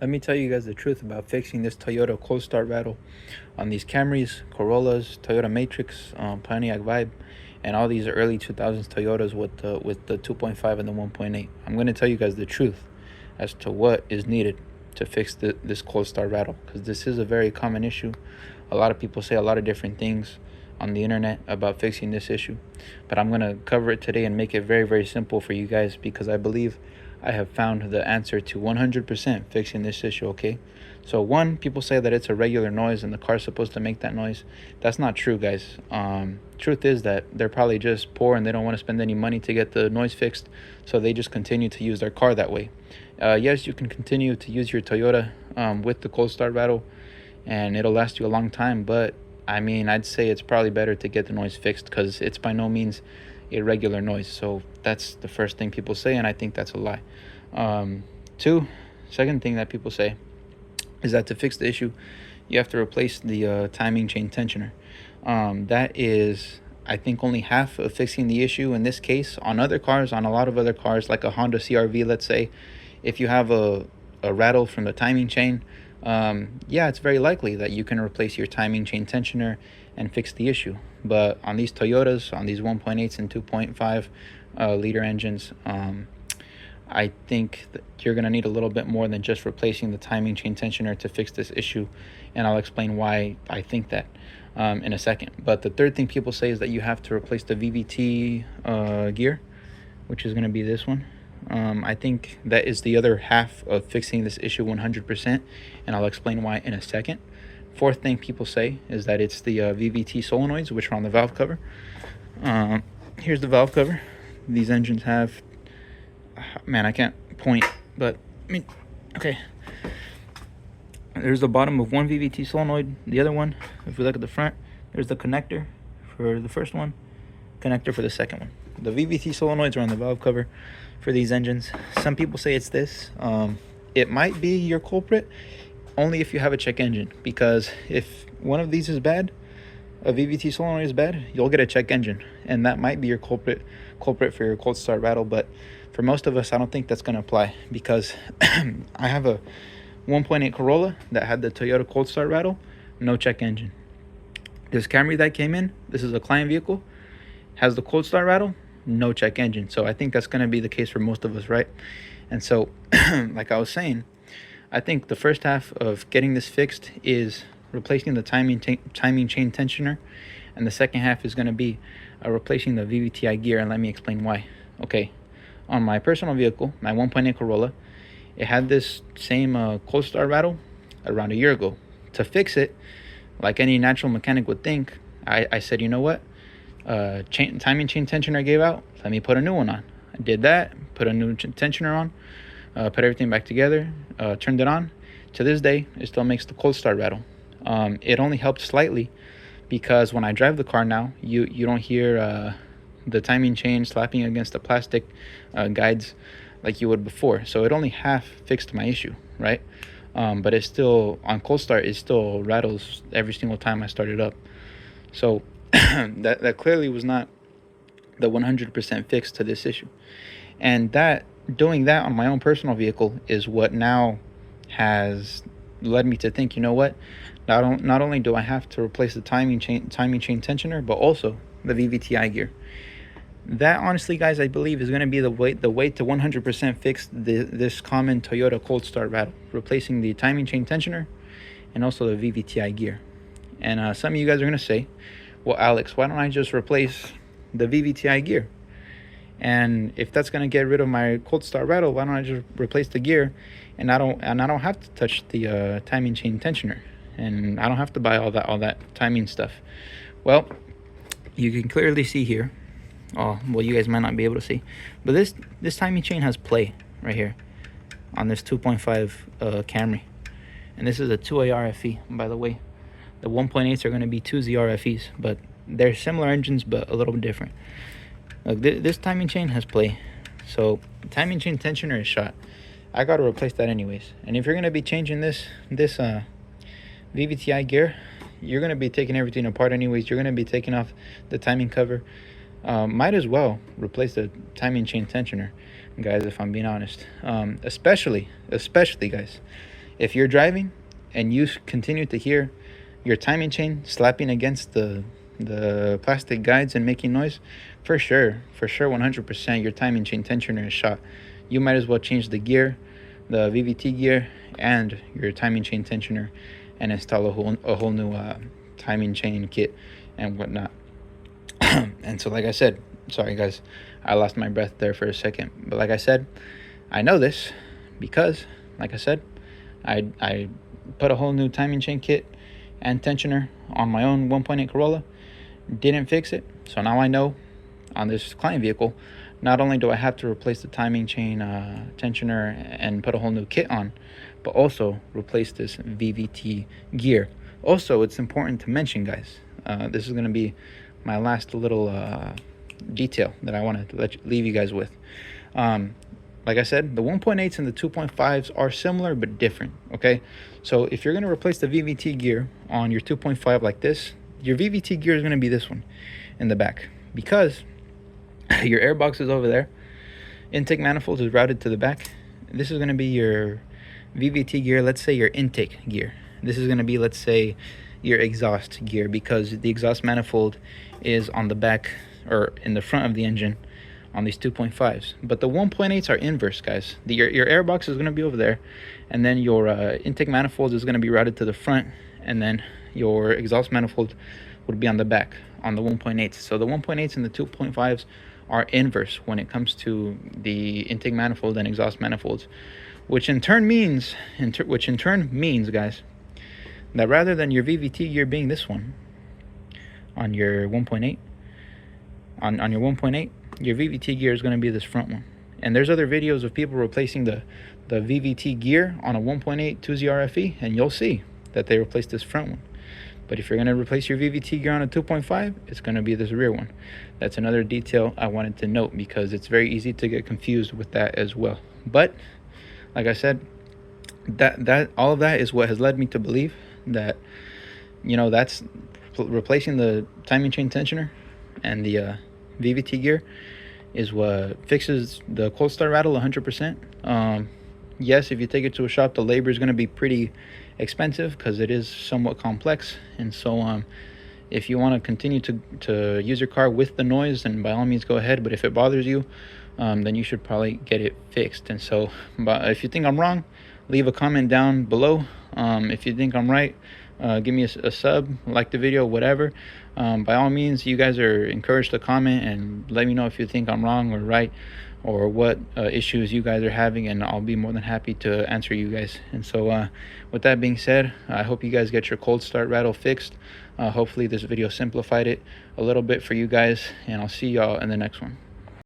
Let me tell you guys the truth about fixing this Toyota cold start rattle on these Camrys, Corollas, Toyota Matrix, Pontiac Vibe, and all these early 2000s Toyotas with the 2.5 and the 1.8. I'm going to tell you guys the truth as to what is needed to fix this cold start rattle, because this is a very common issue. A lot of people say a lot of different things on the internet about fixing this issue, but I'm going to cover it today and make it very, very simple for you guys, because I believe I have found the answer to 100% fixing this issue. Okay, so one, people say that it's a regular noise and the car's supposed to make that noise. That's not true, guys. Truth is that they're probably just poor and they don't want to spend any money to get the noise fixed, so they just continue to use their car that way. Yes, you can continue to use your Toyota with the cold start rattle, and it'll last you a long time, but I mean, I'd say it's probably better to get the noise fixed, because it's by no means irregular noise. So that's the first thing people say, and I think that's a lie. Second thing that people say is that to fix the issue, you have to replace the timing chain tensioner. That is, I think, only half of fixing the issue in this case. On other cars, on a lot of other cars, like a Honda CRV, let's say, if you have a rattle from the timing chain, yeah, it's very likely that you can replace your timing chain tensioner and fix the issue. But on these Toyotas, on these 1.8s and 2.5 liter engines, I think that you're going to need a little bit more than just replacing the timing chain tensioner to fix this issue, and I'll explain why I think that in a second. But the third thing people say is that you have to replace the VVT gear, which is going to be this one. I think that is the other half of fixing this issue 100%, and I'll explain why in a second. Fourth thing people say is that it's the VVT solenoids, which are on the valve cover. Here's the valve cover. These engines have, man, I can't point, but I mean, okay. There's the bottom of one VVT solenoid. The other one, if we look at the front, there's the connector for the first one, connector for the second one. The VVT solenoids are on the valve cover for these engines. Some people say it's this. It might be your culprit only if you have a check engine, because if one of these is bad, a VVT solenoid is bad, you'll get a check engine, and that might be your culprit for your cold start rattle. But for most of us, I don't think that's going to apply, because I have a 1.8 Corolla that had the Toyota cold start rattle, no check engine. This Camry that came in, this is a client vehicle, has the cold start rattle, no check engine. So I think that's going to be the case for most of us, right? And so, like I was saying, I think the first half of getting this fixed is replacing the timing chain tensioner, and the second half is going to be replacing the VVTi gear, and let me explain why. Okay, on my personal vehicle, my 1.8 Corolla, it had this same cold start rattle around a year ago. To fix it, like any natural mechanic would think, I said, you know what, timing chain tensioner gave out, let me put a new one on. I did that, put a new tensioner on, put everything back together, turned it on. To this day, it still makes the cold start rattle. It only helped slightly, because when I drive the car now, you don't hear the timing chain slapping against the plastic guides like you would before. So it only half fixed my issue, right? But it's still, on cold start, it still rattles every single time I start it up. So that clearly was not the 100% fix to this issue. And doing that on my own personal vehicle is what now has led me to think, you know what, not only do I have to replace the timing chain tensioner, but also the VVTi gear. That, honestly, guys, I believe is going to be the way to 100% fix this common Toyota cold start rattle, replacing the timing chain tensioner and also the VVTi gear. And some of you guys are going to say, well, Alex, why don't I just replace the VVTi gear? And if that's going to get rid of my cold start rattle, why don't I just replace the gear, and I don't have to touch the timing chain tensioner, and I don't have to buy all that timing stuff? Well, you can clearly see here. Oh, well, you guys might not be able to see, but this timing chain has play right here on this 2.5 Camry, and this is a 2A RFE. By the way, the 1.8s are going to be 2Z RFEs, but they're similar engines, but a little bit different. Look, this timing chain has play, so timing chain tensioner is shot. I got to replace that anyways. And if you're going to be changing this VVTi gear, you're going to be taking everything apart anyways. You're going to be taking off the timing cover. Might as well replace the timing chain tensioner, guys, if I'm being honest. Especially guys, if you're driving and you continue to hear your timing chain slapping against the plastic guides and making noise, for sure 100% your timing chain tensioner is shot. You might as well change the gear, the VVT gear, and your timing chain tensioner, and install a whole new timing chain kit and whatnot. And so, like I said, sorry guys, I lost my breath there for a second, but like I said, I know this because, like I said, I put a whole new timing chain kit and tensioner on my own 1.8 Corolla, didn't fix it, so now I know on this client vehicle, not only do I have to replace the timing chain tensioner and put a whole new kit on, but also replace this VVT gear. Also, it's important to mention, guys, this is going to be my last little detail that I wanted to leave you guys with. Like I said, the 1.8s and the 2.5s are similar but different, okay? So if you're going to replace the VVT gear on your 2.5 like this, your VVT gear is going to be this one in the back, because your air box is over there, intake manifold is routed to the back. This is going to be your VVT gear, let's say your intake gear. This is going to be, let's say, your exhaust gear, because the exhaust manifold is on the back or in the front of the engine on these 2.5s. But the 1.8s are inverse, guys. Your air box is going to be over there, and then your intake manifold is going to be routed to the front, and then your exhaust manifold would be on the back on the 1.8s. So the 1.8s and the 2.5s are inverse when it comes to the intake manifold and exhaust manifolds, which in turn means, guys, that rather than your VVT gear being this one on your 1.8, on your 1.8, your VVT gear is going to be this front one. And there's other videos of people replacing the VVT gear on a 1.8 2ZRFE, and you'll see that they replaced this front one. But if you're going to replace your VVT gear on a 2.5, it's going to be this rear one. That's another detail I wanted to note, because it's very easy to get confused with that as well. But like I said, that all of that is what has led me to believe that, you know, that's replacing the timing chain tensioner and the VVT gear is what fixes the cold start rattle 100%. Yes, if you take it to a shop, the labor is going to be pretty expensive because it is somewhat complex. And so if you want to continue to use your car with the noise, then by all means go ahead. But if it bothers you, then you should probably get it fixed. And so, but if you think I'm wrong, leave a comment down below. If you think I'm right, give me a sub, like the video, whatever. By all means, you guys are encouraged to comment and let me know if you think I'm wrong or right, or what issues you guys are having, and I'll be more than happy to answer you guys. And so with that being said, I hope you guys get your cold start rattle fixed. Hopefully this video simplified it a little bit for you guys, and I'll see y'all in the next one.